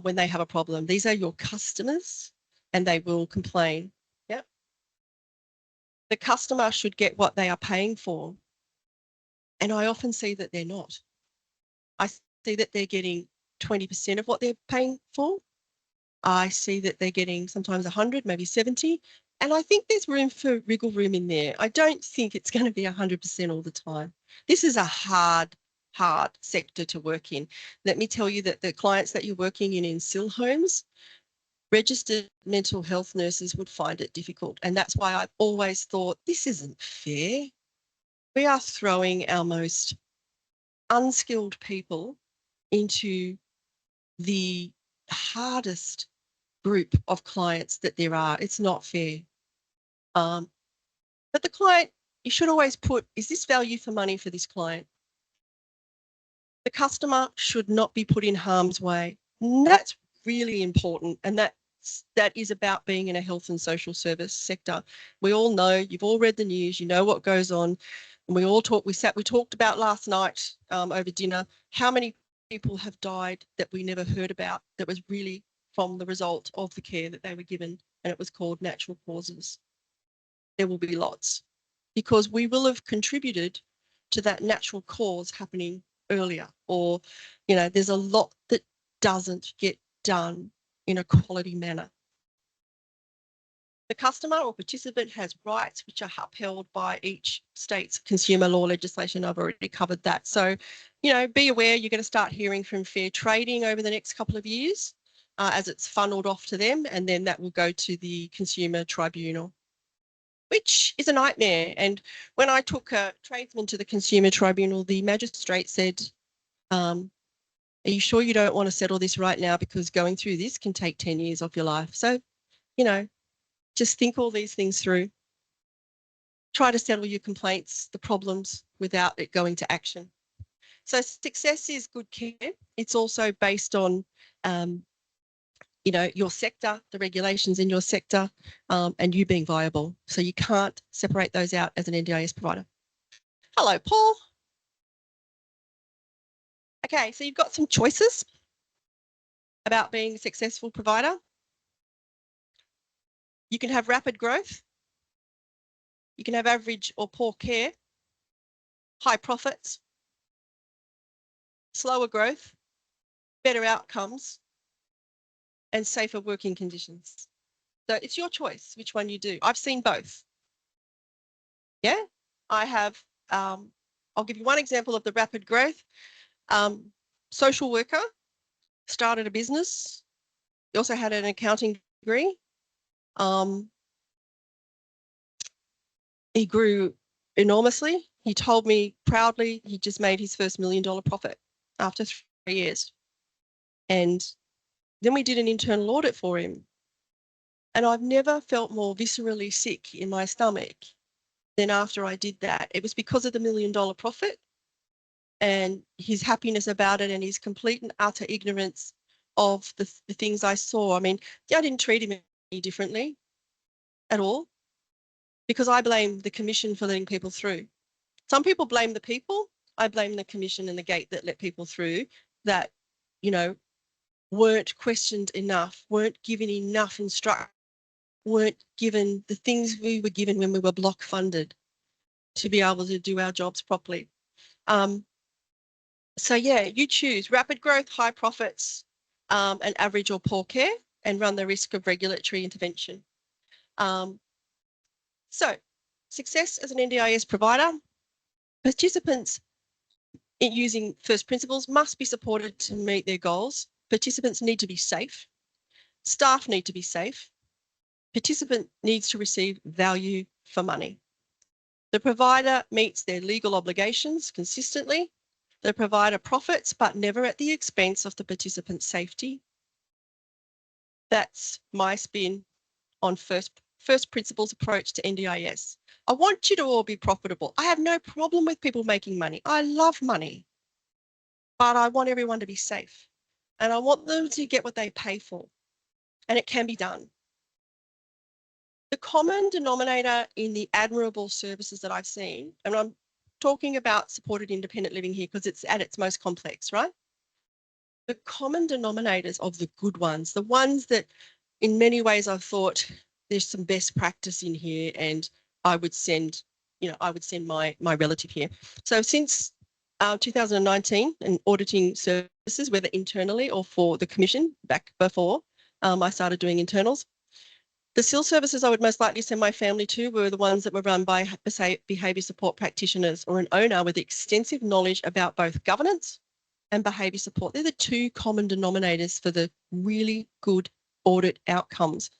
when they have a problem. These are your customers and they will complain. Yep. The customer should get what they are paying for. And I often see that they're not. I see that they're getting 20% of what they're paying for. I see that they're getting sometimes 100, maybe 70. And I think there's room for wriggle room in there. I don't think it's going to be 100% all the time. This is a hard sector to work in. Let me tell you that the clients that you're working in SIL homes, registered mental health nurses would find it difficult. And that's why I've always thought this isn't fair. We are throwing our most unskilled people into the hardest group of clients that there are. It's not fair. But the client, you should always put, is this value for money for this client? The customer should not be put in harm's way. And that's really important. And that is about being in a health and social service sector. We all know, you've all read the news, you know what goes on. And we talked about last night over dinner, how many people have died that we never heard about that was really from the result of the care that they were given, and it was called natural causes. There will be lots because we will have contributed to that natural cause happening earlier, or, you know, there's a lot that doesn't get done in a quality manner. The customer or participant has rights which are upheld by each state's consumer law legislation. I've already covered that. So, you know, be aware you're going to start hearing from fair trading over the next couple of years as it's funneled off to them, and then that will go to the consumer tribunal, which is a nightmare. And when I took a tradesman to the consumer tribunal, the magistrate said, are you sure you don't want to settle this right now, because going through this can take 10 years off your life? So, you know, just think all these things through. Try to settle your complaints, the problems, without it going to action. So success is good care. It's also based on, you know, your sector, the regulations in your sector, and you being viable. So you can't separate those out as an NDIS provider. Hello, Paul. Okay, so you've got some choices about being a successful provider. You can have rapid growth. You can have average or poor care, high profits, slower growth, better outcomes, and safer working conditions. So it's your choice which one you do. I've seen both. Yeah, I have, I'll give you one example of the rapid growth. Social worker, started a business. He also had an accounting degree. He grew enormously. He told me proudly he just made his first $1 million profit after 3 years. And then we did an internal audit for him. And I've never felt more viscerally sick in my stomach than after I did that. It was because of the $1 million profit and his happiness about it and his complete and utter ignorance of the things I saw. I mean, I didn't treat him any differently at all, because I blame the commission for letting people through. Some people blame the people. I blame the commission and the gate that let people through that, you know, weren't questioned enough, weren't given enough instruction, weren't given the things we were given when we were block funded to be able to do our jobs properly. So yeah, you choose rapid growth, high profits, and average or poor care, and run the risk of regulatory intervention. So success as an NDIS provider, participants in using first principles must be supported to meet their goals. Participants need to be safe. Staff need to be safe. Participant needs to receive value for money. The provider meets their legal obligations consistently. The provider profits, but never at the expense of the participant's safety. That's my spin on first principles approach to NDIS. I want you to all be profitable. I have no problem with people making money. I love money, but I want everyone to be safe, and I want them to get what they pay for, and it can be done. The common denominator in the admirable services that I've seen, and I'm talking about supported independent living here because it's at its most complex, right? the common denominators of the good ones, the ones that in many ways I thought there's some best practice in here, and I would send, my relative here. So since 2019, and auditing services, whether internally or for the commission back before I started doing internals, the SIL services I would most likely send my family to were the ones that were run by behaviour support practitioners or an owner with extensive knowledge about both governance and behaviour support. They're the two common denominators for the really good audit outcomes.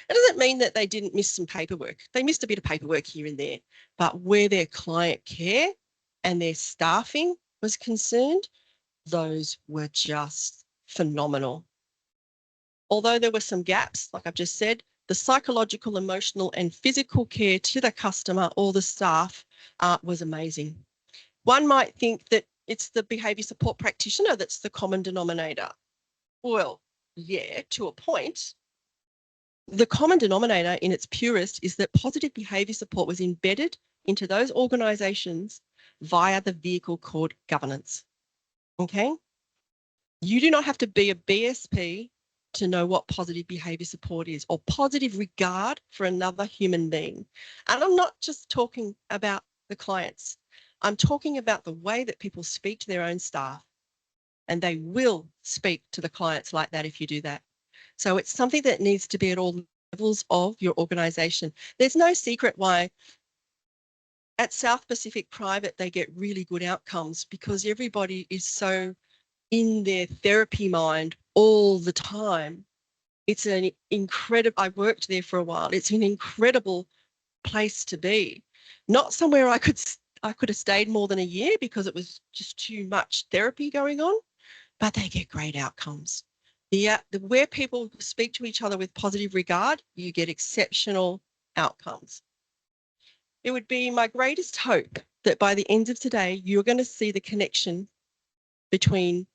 It doesn't mean that they didn't miss some paperwork. They missed a bit of paperwork here and there, but where their client care and their staffing was concerned, those were just phenomenal. Although there were some gaps, like I've just said, the psychological, emotional and physical care to the customer or the staff was amazing. One might think that it's the behaviour support practitioner that's the common denominator. Well, yeah, to a point. The common denominator in its purest is that positive behaviour support was embedded into those organisations via the vehicle called governance. Okay? You do not have to be a BSP to know what positive behaviour support is, or positive regard for another human being. And I'm not just talking about the clients. I'm talking about the way that people speak to their own staff, and they will speak to the clients like that if you do that. So it's something that needs to be at all levels of your organisation. There's no secret why at South Pacific Private they get really good outcomes, because everybody is so in their therapy mind all the time. It's an incredible, I worked there for a while. It's an incredible place to be. Not somewhere I could have stayed more than a year because it was just too much therapy going on, but they get great outcomes. Where people speak to each other with positive regard, you get exceptional outcomes. It would be my greatest hope that by the end of today, you're going to see the connection between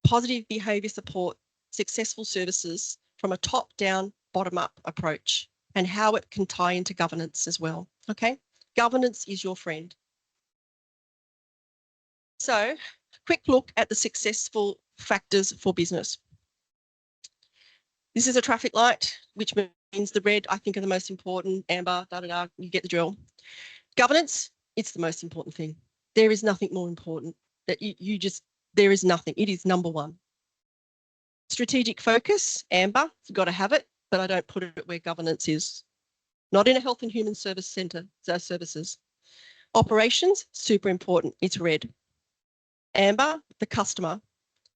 positive behaviour support, successful services from a top-down, bottom-up approach, and how it can tie into governance as well. Okay, governance is your friend. So, quick look at the successful factors for business. This is a traffic light, which means the red I think are the most important, amber, you get the drill. Governance, it's the most important thing. There is nothing more important. There is nothing. It is number one. Strategic focus, amber, you've got to have it, but I don't put it where governance is. Not in a health and human service centre, services. Operations, super important, it's red. Amber, the customer.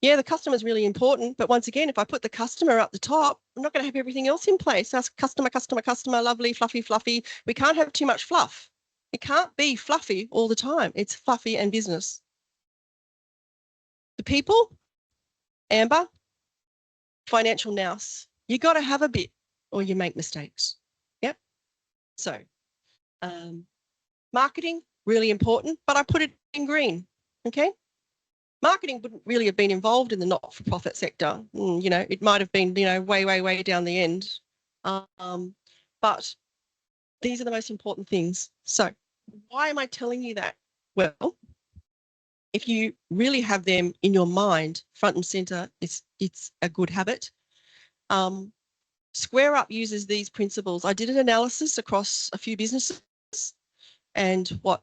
Yeah, the customer is really important, but once again, if I put the customer up the top, I'm not going to have everything else in place. That's customer, customer, customer, lovely, fluffy, fluffy. We can't have too much fluff. It can't be fluffy all the time. It's fluffy and business. The people, amber, financial nous. You got to have a bit or you make mistakes. Yep. So marketing, really important, but I put it in green. Okay. Marketing wouldn't really have been involved in the not-for-profit sector. It might have been, way, way, way down the end. But these are the most important things. So why am I telling you that? Well, if you really have them in your mind, front and centre, it's a good habit. Square Up uses these principles. I did an analysis across a few businesses and what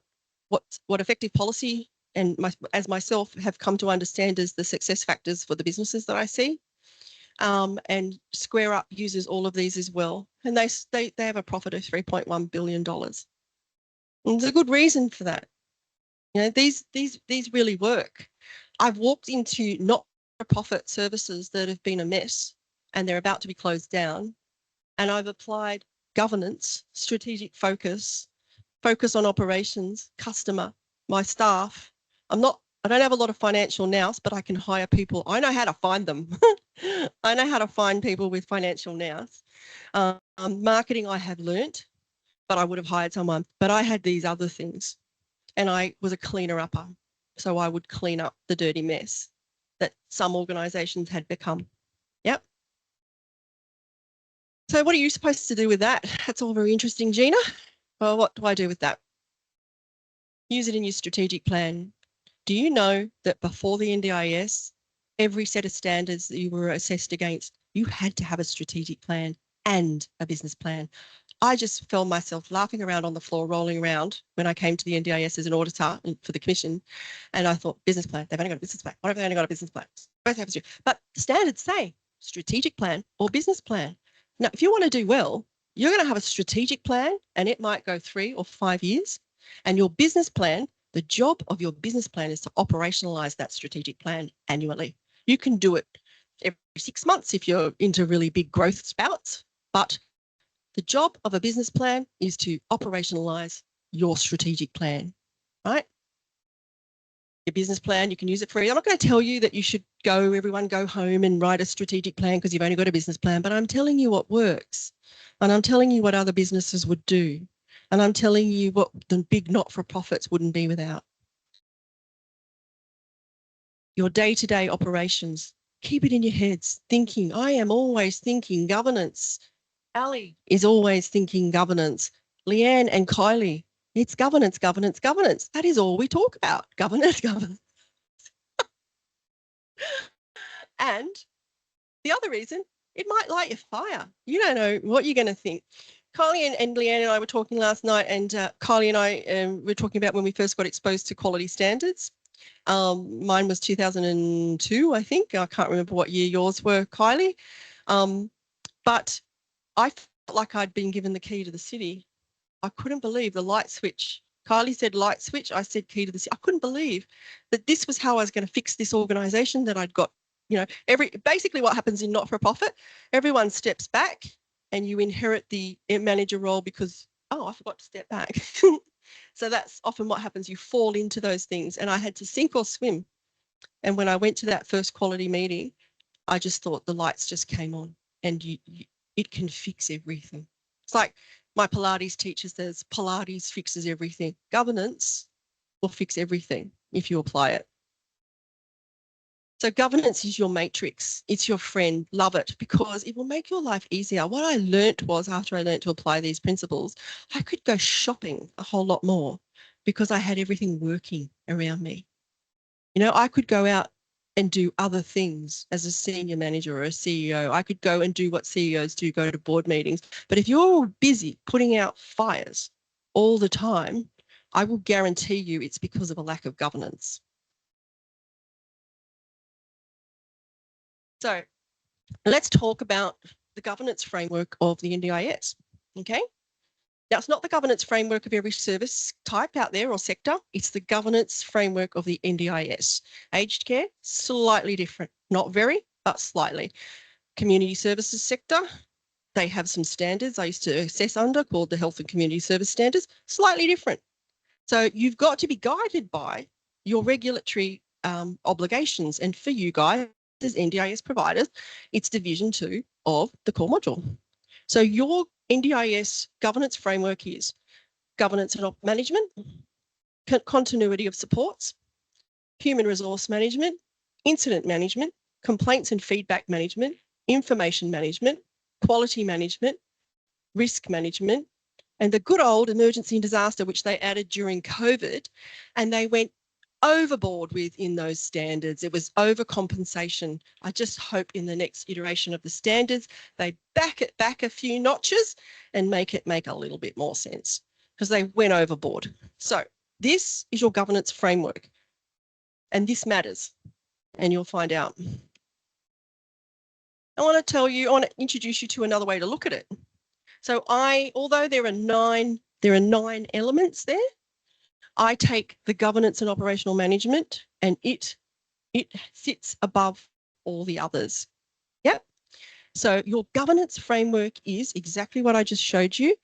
effective policy and as myself have come to understand as the success factors for the businesses that I see. And Square Up uses all of these as well. And they have a profit of $3.1 billion. And there's a good reason for that. These really work. I've walked into not-for-profit services that have been a mess and they're about to be closed down. And I've applied governance, strategic focus on operations, customer, my staff. I don't have a lot of financial nous, but I can hire people. I know how to find them. I know how to find people with financial nous. Marketing I have learnt, but I would have hired someone. But I had these other things and I was a cleaner upper. So I would clean up the dirty mess that some organisations had become. Yep. So what are you supposed to do with that? That's all very interesting, Gina. Well, what do I do with that? Use it in your strategic plan. Do you know that before the NDIS, every set of standards that you were assessed against, you had to have a strategic plan and a business plan. I just found myself laughing around on the floor, rolling around when I came to the NDIS as an auditor for the commission. And I thought, business plan, they've only got a business plan. What if they only got a business plan? Both have to do. But the standards say strategic plan or business plan. Now, if you want to do well, you're going to have a strategic plan and it might go 3 or 5 years. And your business plan, the job of your business plan is to operationalize that strategic plan annually. You can do it every 6 months if you're into really big growth spouts, but the job of a business plan is to operationalize your strategic plan, right? Your business plan, you can use it free. I'm not going to tell you that you should everyone go home and write a strategic plan because you've only got a business plan, but I'm telling you what works. And I'm telling you what other businesses would do. And I'm telling you what the big not-for-profits wouldn't be without. Your day-to-day operations, keep it in your heads, thinking. I am always thinking governance. Ali is always thinking governance. Leanne and Kylie, it's governance, governance, governance. That is all we talk about, governance, governance. And the other reason, it might light your fire. You don't know what you're going to think. Kylie and Leanne and I were talking last night, and Kylie and I were talking about when we first got exposed to quality standards. Mine was 2002, I think. I can't remember what year yours were, Kylie. But I felt like I'd been given the key to the city. I couldn't believe the light switch. Kylie said light switch. I said key to the city. I couldn't believe that this was how I was going to fix this organisation that I'd got. You know, basically what happens in not-for-profit, everyone steps back and you inherit the manager role because, oh, I forgot to step back. So that's often what happens. You fall into those things. And I had to sink or swim. And when I went to that first quality meeting, I just thought the lights just came on and it can fix everything. It's like my Pilates teacher says, Pilates fixes everything. Governance will fix everything if you apply it. So governance is your matrix. It's your friend. Love it because it will make your life easier. What I learnt was after I learnt to apply these principles, I could go shopping a whole lot more because I had everything working around me. You know, I could go out and do other things as a senior manager or a CEO. I could go and do what CEOs do, go to board meetings. But if you're busy putting out fires all the time, I will guarantee you it's because of a lack of governance. So let's talk about the governance framework of the NDIS, okay? Now, it's not the governance framework of every service type out there or sector. It's the governance framework of the NDIS. Aged care, slightly different. Not very, but slightly. Community services sector, they have some standards I used to assess under called the Health and Community Service Standards, slightly different. So you've got to be guided by your regulatory obligations. And for you guys, as NDIS providers, it's Division 2 of the core module. So your NDIS governance framework is governance and management, continuity of supports, human resource management, incident management, complaints and feedback management, information management, quality management, risk management, and the good old emergency and disaster, which they added during COVID, and they went overboard with in those standards. It was overcompensation. I just hope in the next iteration of the standards, they back it back a few notches and make it make a little bit more sense because they went overboard. So this is your governance framework and this matters and you'll find out. I want to introduce you to another way to look at it. So although there are nine elements there, I take the governance and operational management and it sits above all the others. Yep. So your governance framework is exactly what I just showed you,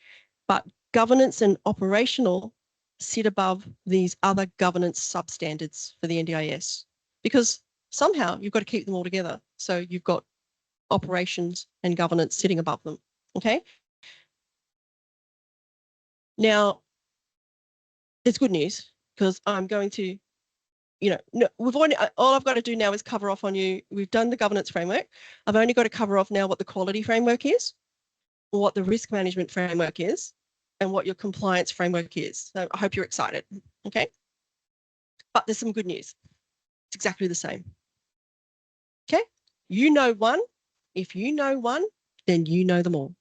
but governance and operational sit above these other governance substandards for the NDIS because somehow you've got to keep them all together. So you've got operations and governance sitting above them. Okay. Now, there's good news because I'm going to, all I've got to do now is cover off on you. We've done the governance framework. I've only got to cover off now what the quality framework is, what the risk management framework is, and what your compliance framework is. So I hope you're excited, okay? But there's some good news. It's exactly the same. Okay, you know one. If you know one, then you know them all.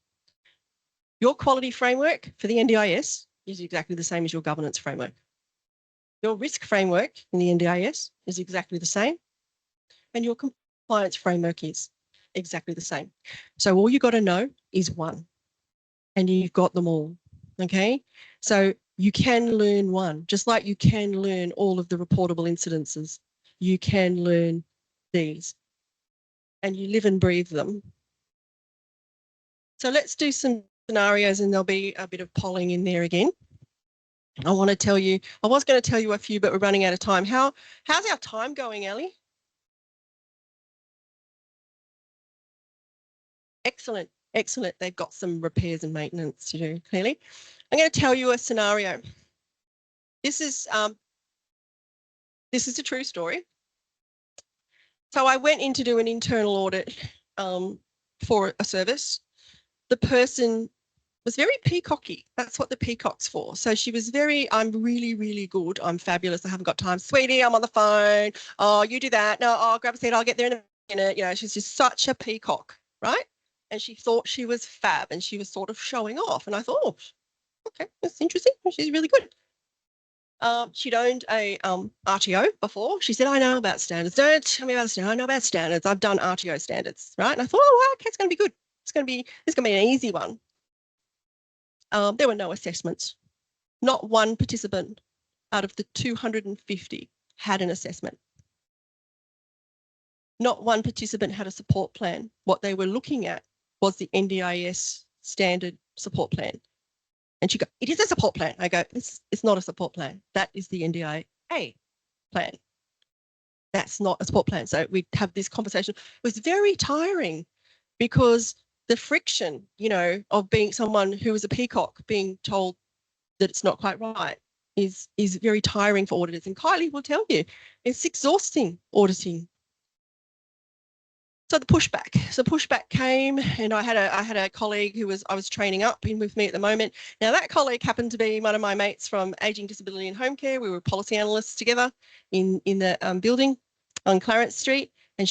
Your quality framework for the NDIS is exactly the same as your governance framework. Your risk framework in the NDIS is exactly the same, and your compliance framework is exactly the same. So all you got to know is one, and you've got them all. Okay, so you can learn one, just like you can learn all of the reportable incidences. You can learn these, and you live and breathe them. So let's do some scenarios, and there'll be a bit of polling in there again. I want to tell you, I was going to tell you a few, but we're running out of time. How's our time going, Ellie? Excellent, excellent. They've got some repairs and maintenance to do, clearly. I'm going to tell you a scenario. This is a true story. So I went in to do an internal audit for a service. The person was very peacocky. That's what the peacock's for. So she was very, I'm really, really good. I'm fabulous. I haven't got time. Sweetie, I'm on the phone. Oh, you do that. No, I'll grab a seat. I'll get there in a minute. You know, she's just such a peacock, right? And she thought she was fab and she was sort of showing off. And I thought, oh, okay, that's interesting. She's really good. She'd owned a RTO before. She said, I know about standards. Don't tell me about standards. I know about standards. I've done RTO standards, right? And I thought, oh, okay, it's going to be good. This is going to be an easy one. There were no assessments. Not one participant out of the 250 had an assessment. Not one participant had a support plan. What they were looking at was the NDIS standard support plan. And she go, it is a support plan. I go, it's not a support plan. That is the NDIA plan. That's not a support plan. So we have this conversation. It was very tiring because the friction, you know, of being someone who is a peacock being told that it's not quite right is very tiring for auditors. And Kylie will tell you, it's exhausting auditing. So the pushback came, and I had a colleague who I was training up in with me at the moment. Now that colleague happened to be one of my mates from Aging, Disability and Home Care. We were policy analysts together in the building on Clarence Street, and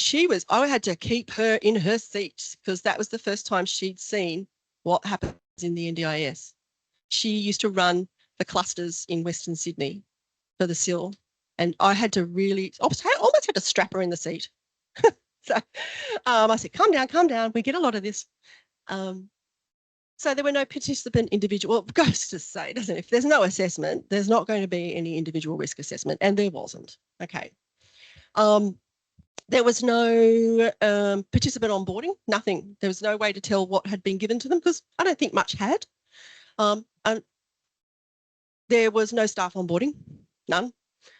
I had to keep her in her seat because that was the first time she'd seen what happens in the NDIS. She used to run the clusters in Western Sydney for the SIL, and I had to almost had to strap her in the seat. So I said, calm down. We get a lot of this. So there were no participant individual. Well, it goes to say, doesn't it? If there's no assessment, there's not going to be any individual risk assessment, and there wasn't. Okay. There was no participant onboarding, nothing. There was no way to tell what had been given to them because I don't think much had. And there was no staff onboarding, none.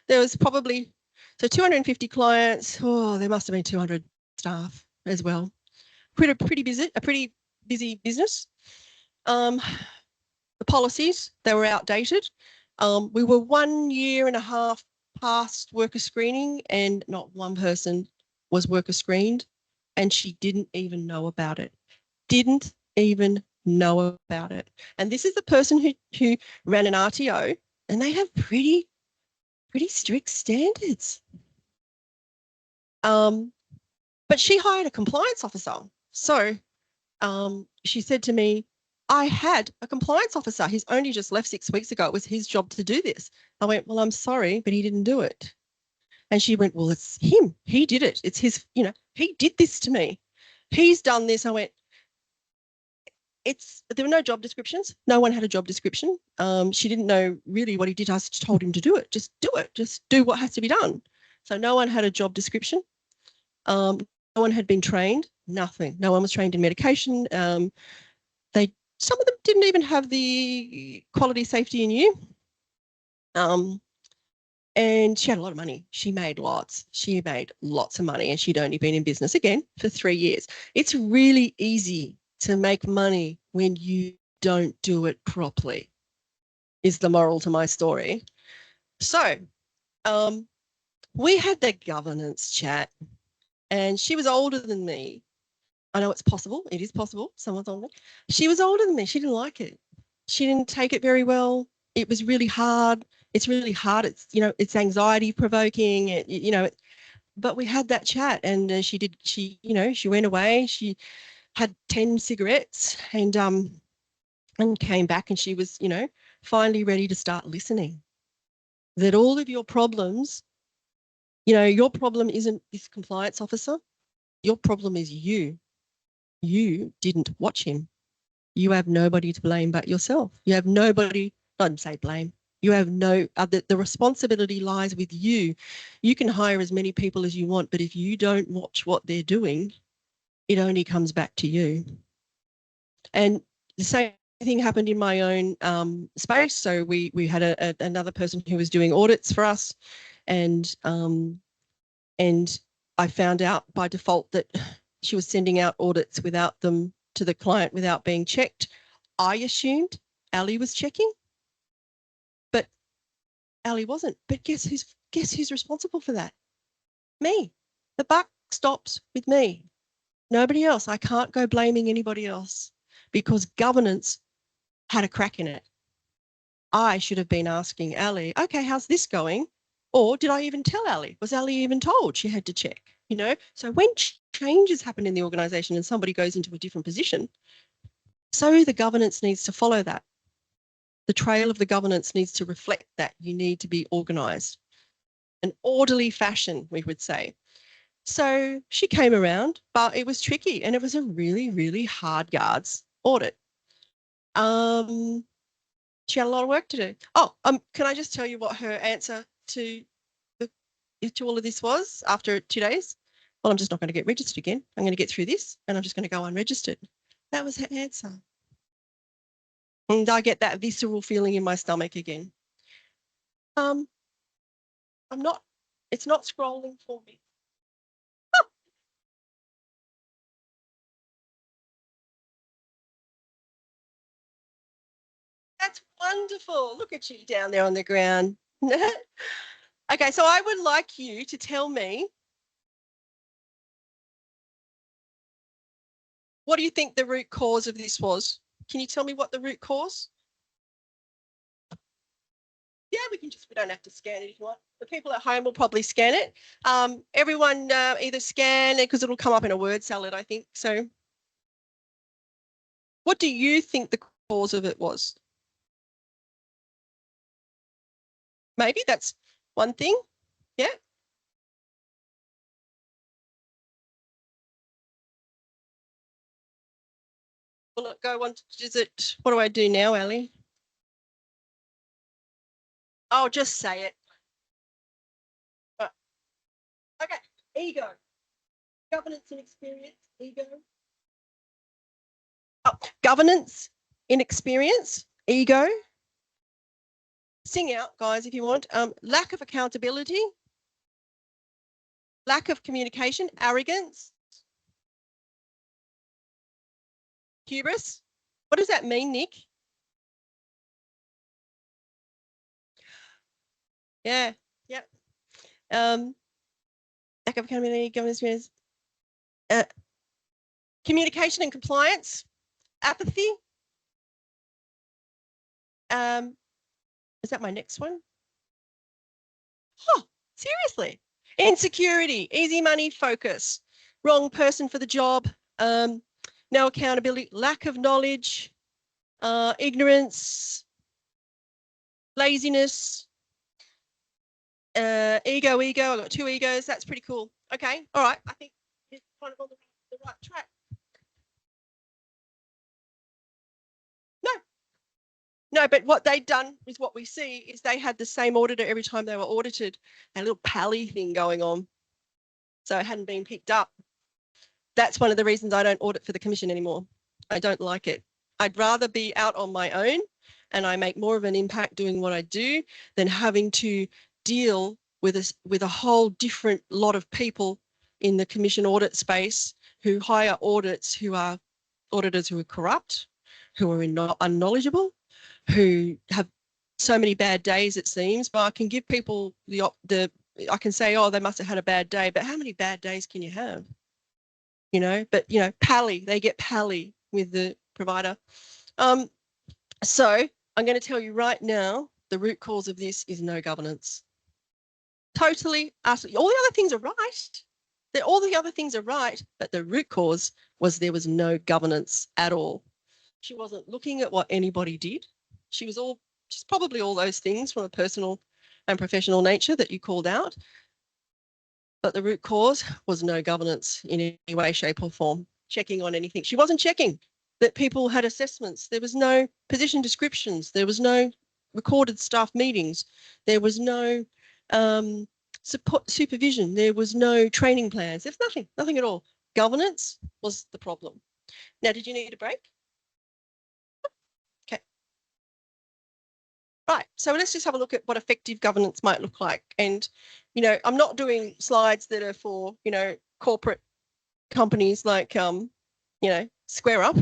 There was probably, so 250 clients, there must have been 200 staff as well. Pretty busy business. The policies, they were outdated. We were 1.5 years past worker screening and not one person was worker screened, and she didn't even know about it. Didn't even know about it. And this is the person who ran an RTO, and they have pretty strict standards. But she hired a compliance officer. So she said to me, I had a compliance officer. He's only just left 6 weeks ago. It was his job to do this. I went, well, I'm sorry, but he didn't do it. And she went, well, it's him. He did it. It's his, he did this to me. He's done this. I went, there were no job descriptions. No one had a job description. She didn't know really what he did. I just told him to do it. Just do it. Just do what has to be done. So no one had a job description. No one had been trained. Nothing. No one was trained in medication. Some of them didn't even have the quality, safety and you. And she had a lot of money. She made lots. She made lots of money, and she'd only been in business again for 3 years. It's really easy to make money when you don't do it properly, is the moral to my story. So we had the governance chat, and she was older than me. I know it's possible. It is possible. Someone's older. She was older than me. She didn't like it. She didn't take it very well. It was really hard. It's really hard. It's, it's anxiety provoking. but we had that chat, and she went away. She had 10 cigarettes and came back, and she was, finally ready to start listening. That all of your problems, your problem isn't this compliance officer. Your problem is you. You didn't watch him. You have nobody to blame but yourself. You have nobody, not say blame. You have no other, the responsibility lies with you. You can hire as many people as you want, but if you don't watch what they're doing, it only comes back to you. And the same thing happened in my own space. So we had another person who was doing audits for us, and I found out by default that she was sending out audits without them to the client without being checked. I assumed Ali was checking, but Ali wasn't. But guess who's responsible for that? Me. The buck stops with me. Nobody else. I can't go blaming anybody else because governance had a crack in it. I should have been asking Ali, okay, how's this going? Or did I even tell Ali? Was Ali even told she had to check? So when changes happen in the organisation and somebody goes into a different position, so the governance needs to follow that. The trail of the governance needs to reflect that. You need to be organised. An orderly fashion, we would say. So she came around, but it was tricky, and it was a really, really hard yards audit. She had a lot of work to do. Oh, can I just tell you what her answer to all of this was after 2 days? Well, I'm just not going to get registered again. I'm going to get through this, and I'm just going to go unregistered. That was her answer. And I get that visceral feeling in my stomach again. It's not scrolling for me. Oh. That's wonderful. Look at you down there on the ground. Okay, so I would like you to tell me, what do you think the root cause of this was? Can you tell me what the root cause? Yeah, we don't have to scan it if you want. The people at home will probably scan it. Everyone either scan it because it'll come up in a word salad, I think. So what do you think the cause of it was? Maybe that's one thing. Yeah. Will it go on? What do I do now, Ali? I'll just say it. Okay, ego. Governance and experience, ego. Oh, governance, inexperience, ego. Sing out, guys, if you want. Lack of accountability, lack of communication, arrogance, hubris. What does that mean, Nick? Yeah, yep. Lack of accountability, governance, experience. Communication and compliance, apathy. Is that my next one? Oh, seriously. Insecurity, easy money focus, wrong person for the job, no accountability, lack of knowledge, ignorance, laziness, ego. I got 2 egos. That's pretty cool. Okay. All right. I think you're kind of on the right track. No, but what they'd done is what we see is they had the same auditor every time they were audited, a little pally thing going on. So it hadn't been picked up. That's one of the reasons I don't audit for the commission anymore. I don't like it. I'd rather be out on my own and I make more of an impact doing what I do than having to deal with a whole different lot of people in the commission audit space who hire auditors who are corrupt, who are unknowledgeable, who have so many bad days, it seems. But I can give people I can say, oh, they must have had a bad day, but how many bad days can you have? But they get pally with the provider. So I'm going to tell you right now, the root cause of this is no governance. Totally, utterly. All the other things are right. All the other things are right, but the root cause was there was no governance at all. She wasn't looking at what anybody did. She was just probably all those things from a personal and professional nature that you called out. But the root cause was no governance in any way, shape, or form, checking on anything. She wasn't checking that people had assessments. There was no position descriptions. There was no recorded staff meetings. There was no supervision. There was no training plans. There's nothing at all. Governance was the problem. Now, did you need a break? Okay. Right. So let's just have a look at what effective governance might look like. And, I'm not doing slides that are for, corporate companies like, Square Up.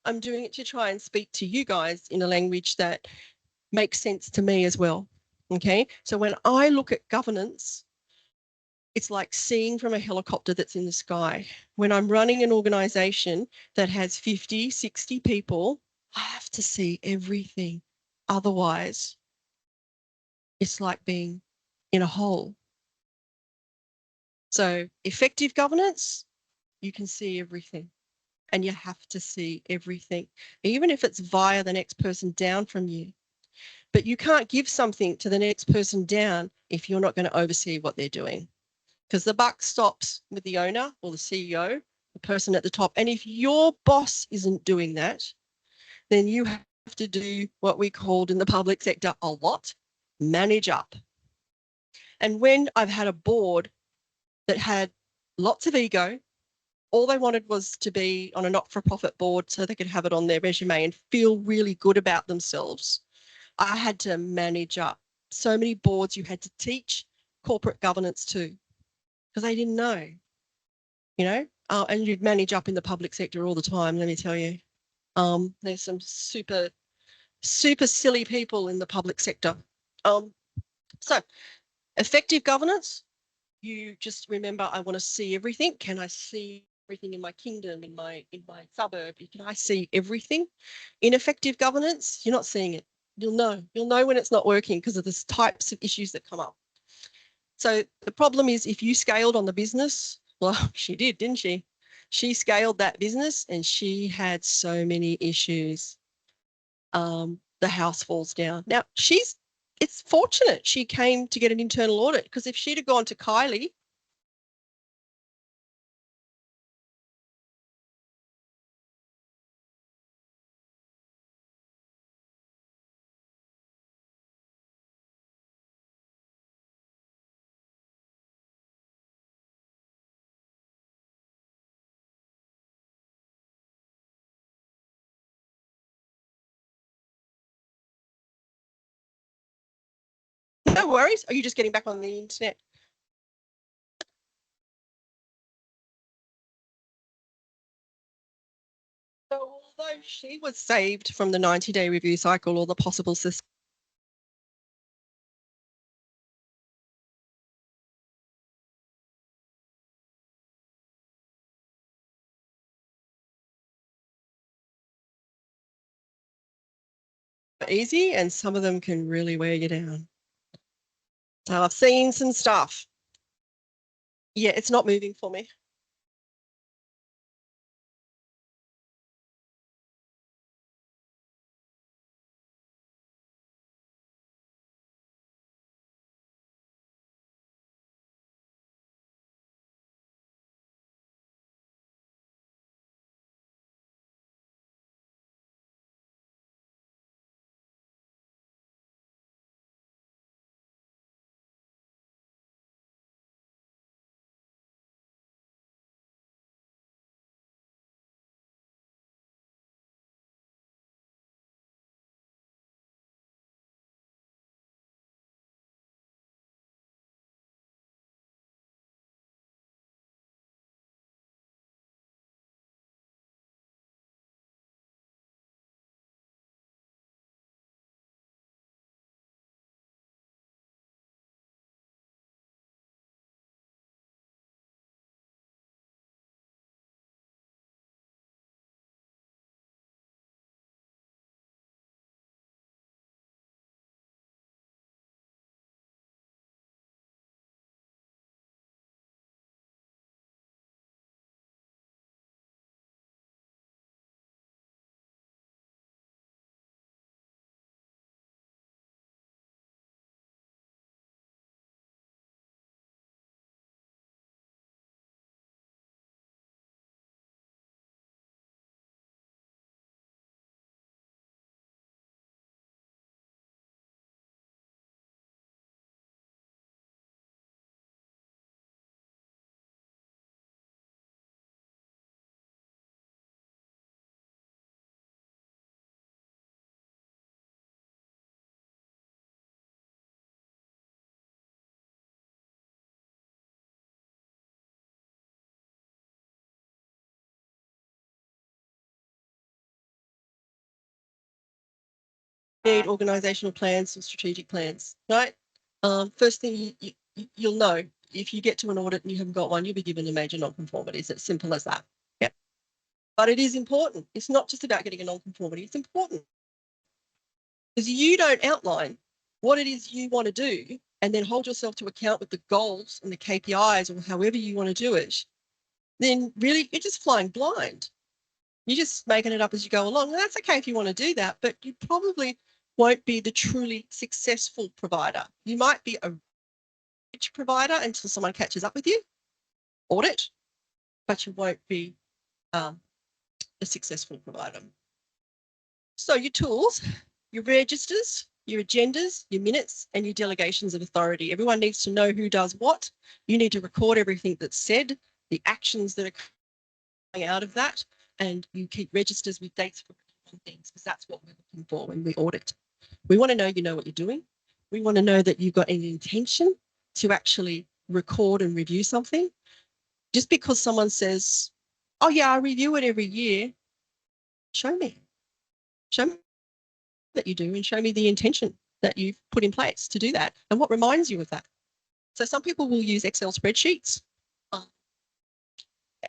I'm doing it to try and speak to you guys in a language that makes sense to me as well. Okay. So when I look at governance, it's like seeing from a helicopter that's in the sky. When I'm running an organization that has 50, 60 people, I have to see everything. Otherwise, it's like being in a hole. So effective governance, you can see everything and you have to see everything, even if it's via the next person down from you. But you can't give something to the next person down if you're not going to oversee what they're doing, because the buck stops with the owner or the CEO, the person at the top. And if your boss isn't doing that, then you have to do what we called in the public sector a lot, manage up. And when I've had a board that had lots of ego, all they wanted was to be on a not-for-profit board so they could have it on their resume and feel really good about themselves. I had to manage up. So many boards you had to teach corporate governance to because they didn't know, and you'd manage up in the public sector all the time, let me tell you. There's some super, super silly people in the public sector. So effective governance, you just remember, I want to see everything. Can I see everything in my kingdom, in my suburb? Can I see everything? Ineffective governance, you're not seeing it. You'll know when it's not working because of the types of issues that come up. So the problem is if you scaled on the business, well, she did, didn't she? She scaled that business and she had so many issues. The house falls down. Now it's fortunate she came to get an internal audit, because if she'd have gone to Kylie, no worries. Are you just getting back on the internet? So although she was saved from the 90-day review cycle or the possible easy, and some of them can really wear you down. So I've seen some stuff. Yeah, it's not moving for me. need organisational plans or strategic plans, right? First thing you'll know, if you get to an audit and you haven't got one, you'll be given a major non-conformity. It's as simple as that. Yep. But it is important. It's not just about getting a non-conformity. It's important because you don't outline what it is you want to do and then hold yourself to account with the goals and the KPIs or however you want to do it, then really you're just flying blind. You're just making it up as you go along. And that's okay if you want to do that, but you probably won't be the truly successful provider. You might be a rich provider until someone catches up with you, audit, but you won't be a successful provider. So your tools, your registers, your agendas, your minutes, and your delegations of authority. Everyone needs to know who does what. You need to record everything that's said, the actions that are coming out of that, and you keep registers with dates for things, because that's what we're looking for when we audit. We want to know you know what you're doing. We want to know that you've got an intention to actually record and review something. Just because someone says, oh yeah, I review it every year, show me that you do, and show me the intention that you've put in place to do that and what reminds you of that. So some people will use Excel spreadsheets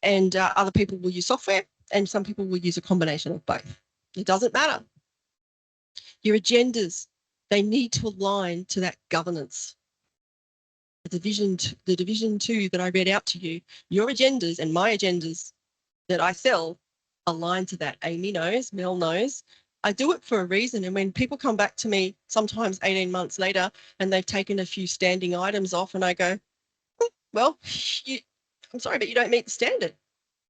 and other people will use software, and some people will use a combination of both. It doesn't matter. Your agendas, they need to align to that governance. The division 2 that I read out to you, your agendas and my agendas that I sell align to that. Amy knows, Mel knows. I do it for a reason. And when people come back to me, sometimes 18 months later, and they've taken a few standing items off, and I go, well, I'm sorry, but you don't meet the standard,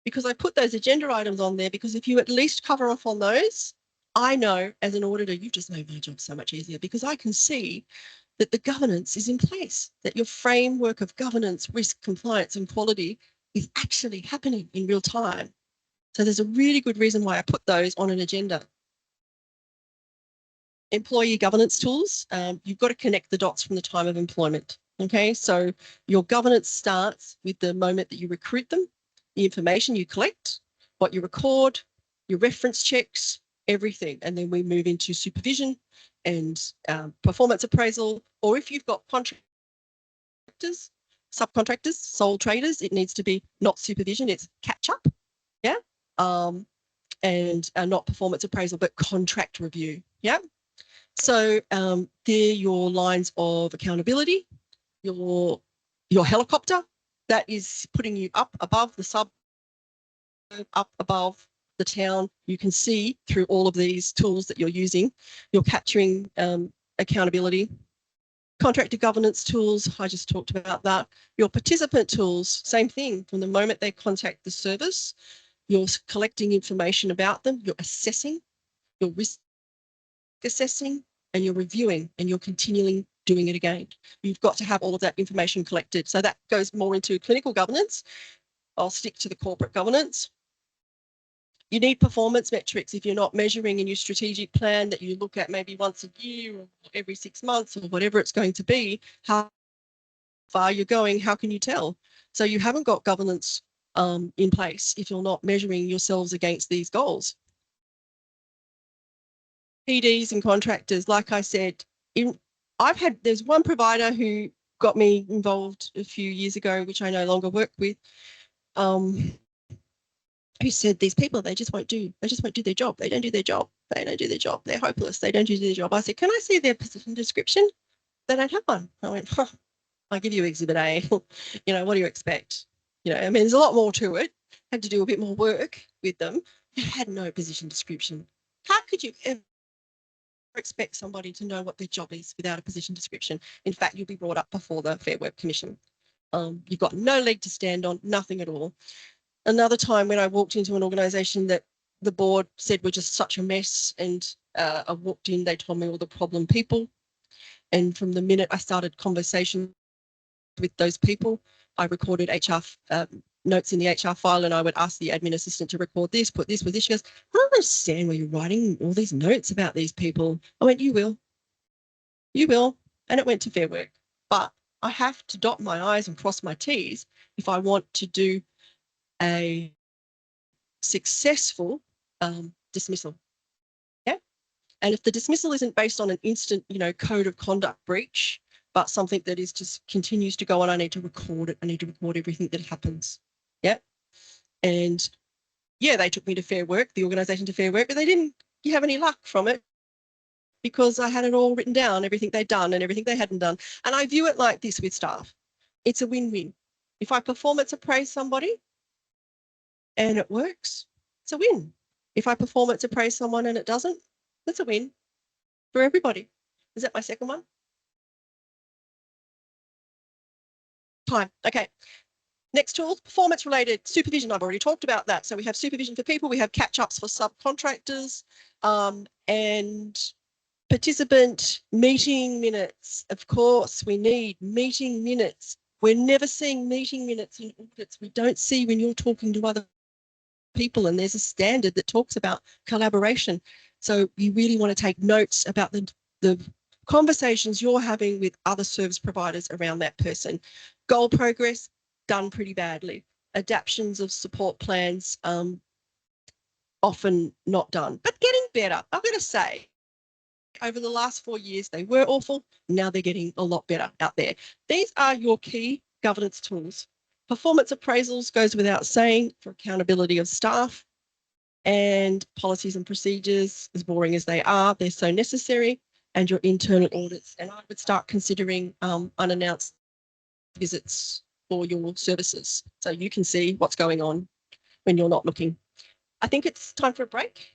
because I put those agenda items on there, because if you at least cover off on those, I know as an auditor, you've just made my job so much easier, because I can see that the governance is in place, that your framework of governance, risk, compliance and quality is actually happening in real time. So there's a really good reason why I put those on an agenda. Employee governance tools, you've got to connect the dots from the time of employment. Okay, so your governance starts with the moment that you recruit them, the information you collect, what you record, your reference checks, everything. And then we move into supervision and performance appraisal, or if you've got contractors, subcontractors, sole traders, it needs to be not supervision, it's catch up. Yeah. And not performance appraisal, but contract review. Yeah. So they're your lines of accountability, your helicopter that is putting you up above the suburb, up above the town. You can see through all of these tools that you're using, you're capturing accountability. Contractor governance tools, I just talked about that. Your participant tools, same thing. From the moment they contact the service, you're collecting information about them, you're assessing, you're risk assessing, and you're reviewing, and you're continually doing it again. You've got to have all of that information collected. So that goes more into clinical governance. I'll stick to the corporate governance. You need performance metrics. If you're not measuring in your strategic plan that you look at maybe once a year or every 6 months or whatever it's going to be, how far you're going, how can you tell? So you haven't got governance in place if you're not measuring yourselves against these goals. PDs and contractors, like I said, there's one provider who got me involved a few years ago, which I no longer work with, who said these people, they just won't do their job. They don't do their job. They don't do their job. They're hopeless. They don't do their job. I said, can I see their position description? They don't have one. I went, huh, I'll give you Exhibit A. You know, what do you expect? You know, I mean, there's a lot more to it. Had to do a bit more work with them. They had no position description. How could you ever expect somebody to know what their job is without a position description? In fact, you'll be brought up before the Fair Work Commission. You've got no leg to stand on, nothing at all. Another time when I walked into an organisation that the board said were just such a mess, and I walked in, they told me all the problem people. And from the minute I started conversation with those people, I recorded HR notes in the HR file, and I would ask the admin assistant to record this, put this with this. She goes, I don't understand why you're writing all these notes about these people. I went, you will. And it went to Fair Work. But I have to dot my I's and cross my T's if I want to do a successful dismissal. Yeah. And if the dismissal isn't based on an instant, code of conduct breach, but something that is just continues to go on, I need to record it. I need to record everything that happens. Yeah. And yeah, they took me to Fair Work, the organisation to Fair Work, but they didn't have any luck from it because I had it all written down, everything they'd done and everything they hadn't done. And I view it like this with staff. It's a win-win. If I performance appraise somebody and it works, it's a win. If I performance appraise someone and it doesn't, that's a win for everybody. Is that my second one? Time. Okay. Next tool, performance-related supervision. I've already talked about that. So we have supervision for people, we have catch-ups for subcontractors, and participant meeting minutes. Of course, we need meeting minutes. We're never seeing meeting minutes in audits. We don't see when you're talking to other people, and there's a standard that talks about collaboration. So you really want to take notes about the conversations you're having with other service providers around that person. Goal progress, done pretty badly. Adaptions of support plans, often not done, but getting better. I'm going to say over the last 4 years, they were awful. Now they're getting a lot better out there. These are your key governance tools. Performance appraisals goes without saying for accountability of staff, and policies and procedures, as boring as they are, they're so necessary, and your internal audits. And I would start considering unannounced visits for your services so you can see what's going on when you're not looking. I think it's time for a break.